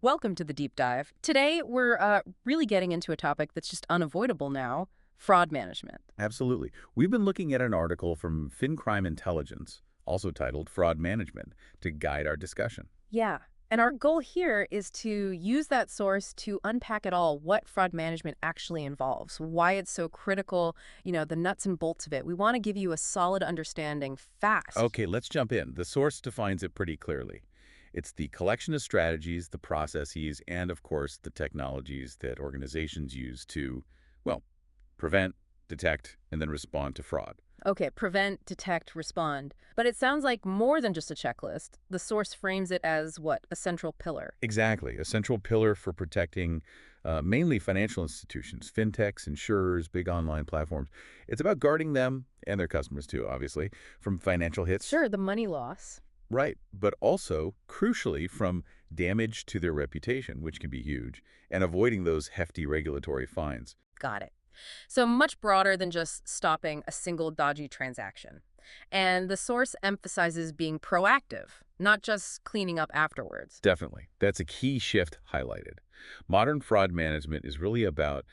Welcome to the deep dive. Today, we're really getting into a topic that's just unavoidable now: fraud management. Absolutely. We've been looking at an article from FinCrime Intelligence, also titled Fraud Management, to guide our discussion. Yeah. And our goal here is to use that source to unpack it all, what fraud management actually involves, why it's so critical, the nuts and bolts of it. We want to give you a solid understanding fast. Okay, let's jump in. The source defines it pretty clearly. It's the collection of strategies, the processes, and of course, the technologies that organizations use to, well, prevent, detect, and then respond to fraud. Okay, prevent, detect, respond. But it sounds like more than just a checklist. The source frames it as what? A central pillar. Exactly, a central pillar for protecting mainly financial institutions, fintechs, insurers, big online platforms. It's about guarding them and their customers too, obviously, from financial hits, Sure, the money loss. right, but also, crucially, from damage to their reputation, which can be huge, and avoiding those hefty regulatory fines. Got it. So much broader than just stopping a single dodgy transaction. And the source emphasizes being proactive, not just cleaning up afterwards. Definitely. That's a key shift highlighted. Modern fraud management is really about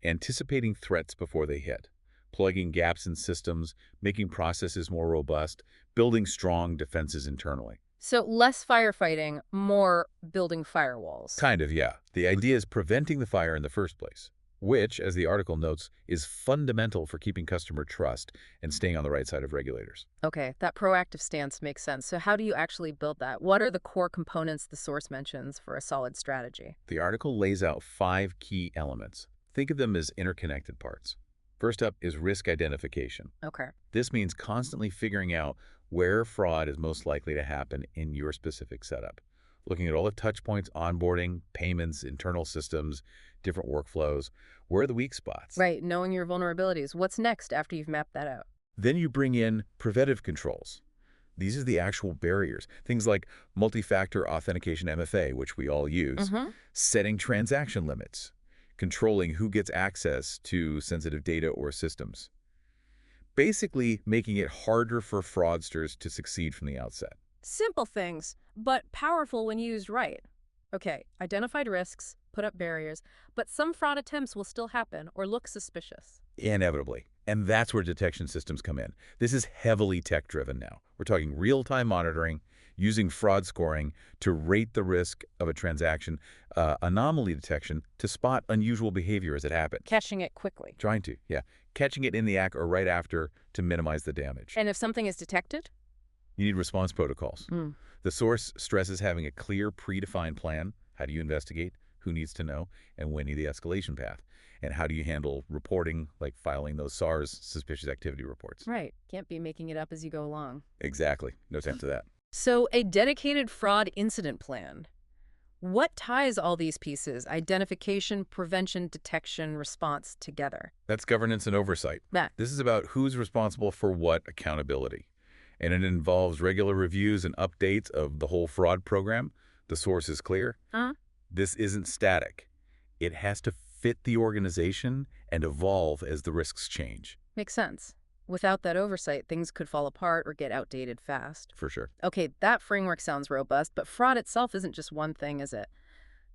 anticipating threats before they hit, plugging gaps in systems, making processes more robust, building strong defenses internally. So less firefighting, more building firewalls. Kind of, yeah. The idea is preventing the fire in the first place, which, as the article notes, is fundamental for keeping customer trust and staying on the right side of regulators. Okay, that proactive stance makes sense. So how do you actually build that? What are the core components the source mentions for a solid strategy? The article lays out 5 key elements. Think of them as interconnected parts. First up is risk identification. Okay. This means constantly figuring out where fraud is most likely to happen in your specific setup. Looking at all the touch points, onboarding, payments, internal systems, different workflows. Where are the weak spots? Right, knowing your vulnerabilities. What's next after you've mapped that out? Then you bring in preventive controls. These are the actual barriers. Things like multi-factor authentication MFA, which we all use, Mm-hmm. setting transaction limits, controlling who gets access to sensitive data or systems. Basically, making it harder for fraudsters to succeed from the outset. Simple things, but powerful when used right. Okay, identified risks, put up barriers, but some fraud attempts will still happen or look suspicious. Inevitably. And that's where detection systems come in. This is heavily tech-driven now. We're talking real-time monitoring, using fraud scoring to rate the risk of a transaction, anomaly detection to spot unusual behavior as it happens. Catching it quickly. Trying to, yeah. Catching it in the act or right after to minimize the damage. And if something is detected? You need response protocols. Mm. The source stresses having a clear, predefined plan. How do you investigate? Who needs to know? And when the escalation path? And how do you handle reporting, like filing those SARS suspicious activity reports? Right. Can't be making it up as you go along. Exactly. No time to that. So, a dedicated fraud incident plan. What ties all these pieces, identification, prevention, detection, response, together? That's governance and oversight. That. This is about who's responsible for what accountability. And it involves regular reviews and updates of the whole fraud program. The source is clear. Huh? This isn't static. It has to fit the organization and evolve as the risks change. Makes sense. Without that oversight, things could fall apart or get outdated fast. For sure. Okay, that framework sounds robust, but fraud itself isn't just one thing, is it?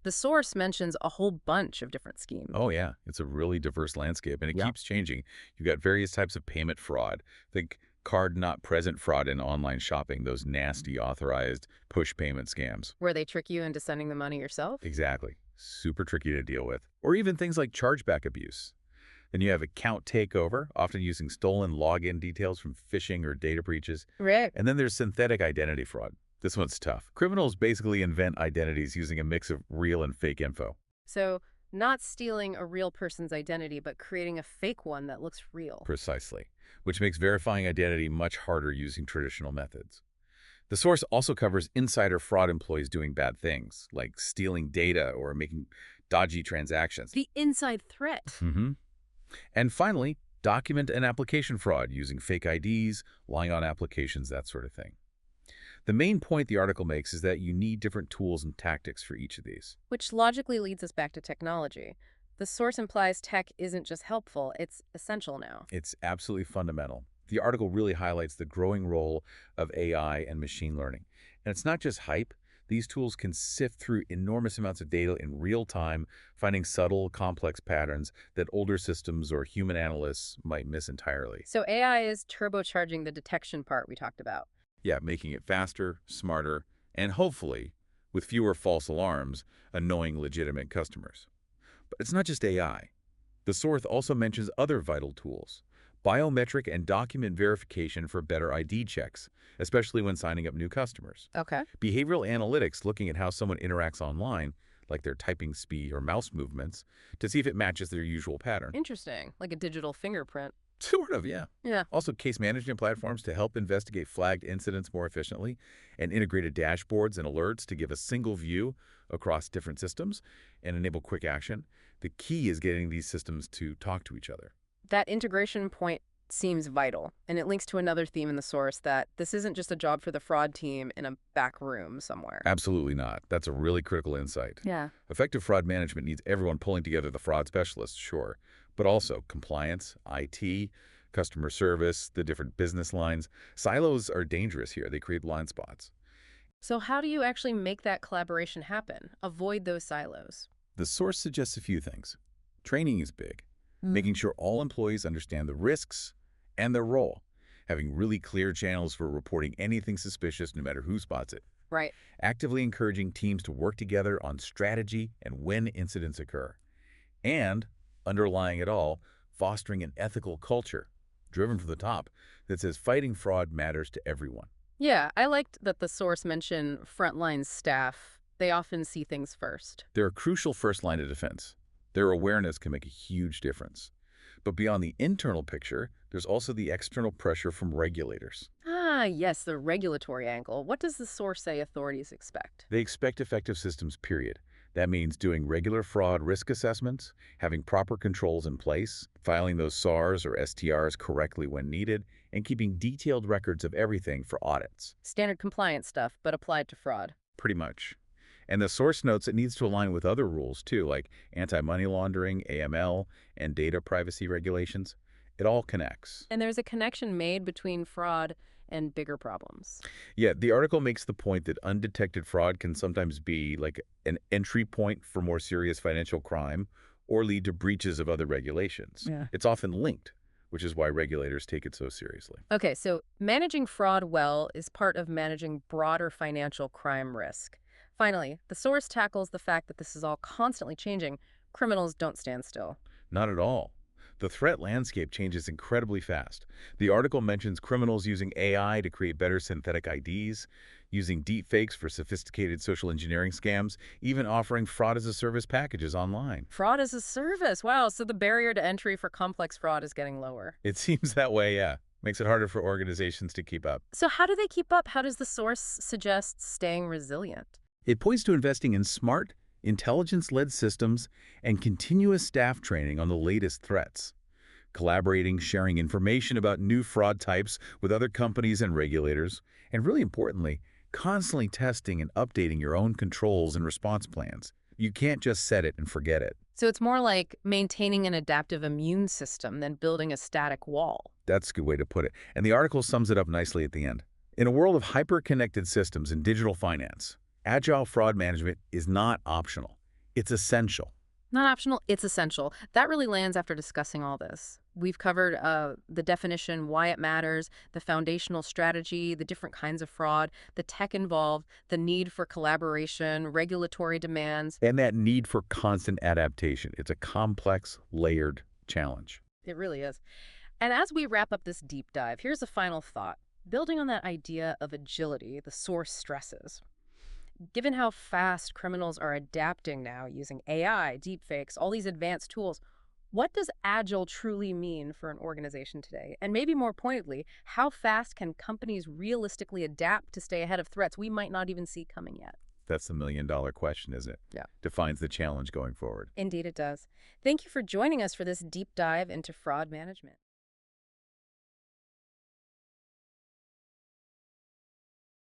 The source mentions a whole bunch of different schemes. Oh, yeah. It's a really diverse landscape, and it Yeah. keeps changing. You've got various types of payment fraud. Think card not present fraud in online shopping, those nasty authorized push payment scams. Where they trick you into sending the money yourself? Exactly. Super tricky to deal with. Or even things like chargeback abuse. Then you have account takeover, often using stolen login details from phishing or data breaches. Right. And then there's synthetic identity fraud. This one's tough. Criminals basically invent identities using a mix of real and fake info. So, not stealing a real person's identity, but creating a fake one that looks real. Precisely. Which makes verifying identity much harder using traditional methods. The source also covers insider fraud employees doing bad things, like stealing data or making dodgy transactions. The inside threat. Mm-hmm. And finally, document and application fraud using fake IDs, lying on applications, that sort of thing. The main point the article makes is that you need different tools and tactics for each of these. Which logically leads us back to technology. The source implies tech isn't just helpful, it's essential now. It's absolutely fundamental. The article really highlights the growing role of AI and machine learning. And it's not just hype. These tools can sift through enormous amounts of data in real time, finding subtle, complex patterns that older systems or human analysts might miss entirely. So AI is turbocharging the detection part we talked about. Yeah, making it faster, smarter, and hopefully, with fewer false alarms, annoying legitimate customers. But it's not just AI. The source also mentions other vital tools, biometric and document verification for better ID checks, especially when signing up new customers. Okay. Behavioral analytics looking at how someone interacts online, like their typing speed or mouse movements, to see if it matches their usual pattern. Interesting. Like a digital fingerprint. Sort of, yeah. Yeah. Also, case management platforms to help investigate flagged incidents more efficiently, and integrated dashboards and alerts to give a single view across different systems and enable quick action. The key is getting these systems to talk to each other. That integration point seems vital, and it links to another theme in the source that this isn't just a job for the fraud team in a back room somewhere. Absolutely not. That's a really critical insight. Yeah. Effective fraud management needs everyone pulling together, the fraud specialists, sure, but also compliance, IT, customer service, the different business lines. Silos are dangerous here. They create blind spots. So how do you actually make that collaboration happen? Avoid those silos. The source suggests a few things. Training is big, making sure all employees understand the risks and their role, having really clear channels for reporting anything suspicious no matter who spots it, Right. actively encouraging teams to work together on strategy and when incidents occur, and, underlying it all, fostering an ethical culture, driven from the top, that says fighting fraud matters to everyone. Yeah, I liked that the source mentioned frontline staff. They often see things first. They're a crucial first line of defense. Their awareness can make a huge difference. But beyond the internal picture, there's also the external pressure from regulators. Ah, yes, the regulatory angle. What does the source say authorities expect? They expect effective systems, period. That means doing regular fraud risk assessments, having proper controls in place, filing those SARs or STRs correctly when needed, and keeping detailed records of everything for audits. Standard compliance stuff, but applied to fraud. Pretty much. And the source notes it needs to align with other rules too, like anti-money laundering, AML, and data privacy regulations. It all connects. And there's a connection made between fraud and bigger problems. Yeah, the article makes the point that undetected fraud can sometimes be like an entry point for more serious financial crime or lead to breaches of other regulations. Yeah. It's often linked, which is why regulators take it so seriously. Okay, so managing fraud well is part of managing broader financial crime risk. Finally, the source tackles the fact that this is all constantly changing. Criminals don't stand still. Not at all. The threat landscape changes incredibly fast. The article mentions criminals using AI to create better synthetic IDs, using deepfakes for sophisticated social engineering scams, even offering fraud-as-a-service packages online. Fraud as a service. Wow, so the barrier to entry for complex fraud is getting lower. It seems that way, yeah. Makes it harder for organizations to keep up. So how do they keep up? How does the source suggest staying resilient? It points to investing in smart, intelligence-led systems and continuous staff training on the latest threats. Collaborating, sharing information about new fraud types with other companies and regulators, and really importantly, constantly testing and updating your own controls and response plans. You can't just set it and forget it. So it's more like maintaining an adaptive immune system than building a static wall. That's a good way to put it. And the article sums it up nicely at the end. In a world of hyper-connected systems and digital finance, agile fraud management is not optional. It's essential. Not optional, it's essential. That really lands after discussing all this. We've covered the definition, why it matters, the foundational strategy, the different kinds of fraud, the tech involved, the need for collaboration, regulatory demands. And that need for constant adaptation. It's a complex, layered challenge. It really is. And as we wrap up this deep dive, here's a final thought. Building on that idea of agility, the source stresses. Given how fast criminals are adapting now using AI, deepfakes, all these advanced tools, what does agile truly mean for an organization today? And maybe more pointedly, how fast can companies realistically adapt to stay ahead of threats we might not even see coming yet? That's the million-dollar question, isn't it? Yeah. Defines the challenge going forward. Indeed it does. Thank you for joining us for this deep dive into fraud management.